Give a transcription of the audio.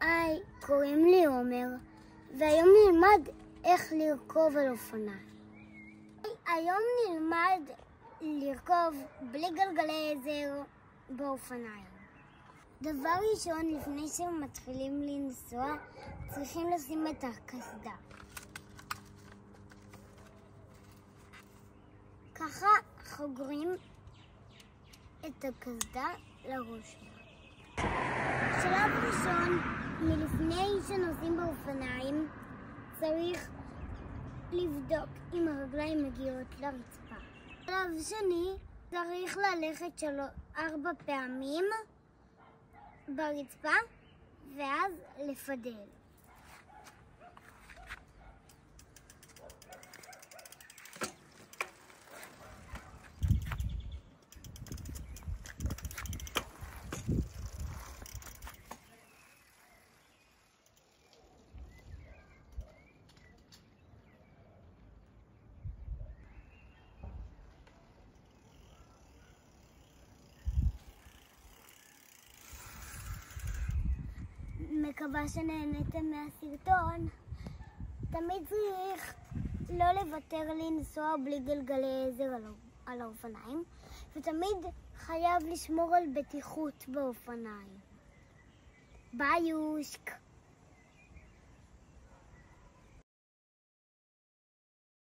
היי, קוראים לי עומר, והיום נלמד איך לרכוב על אופניים. היום נלמד לרכוב בלי גלגלי עזר באופניים. דבר ראשון, לפני שמתחילים לנסוע, צריכים לשים את הקסדה. ככה חוגרים את הקסדה לראש. שלב ראשון, מלפני שנוסעים באופניים, צריך לבדוק אם הרגליים מגיעות לרצפה. שלב שני, צריך ללכת 4 פעמים ברצפה ואז לפדל. מקווה שנהנתם מהסרטון. תמיד צריך לא לוותר לנסוע בלי גלגלי עזר על האופניים, ותמיד חייב לשמור על בטיחות באופניים. ביי יושק.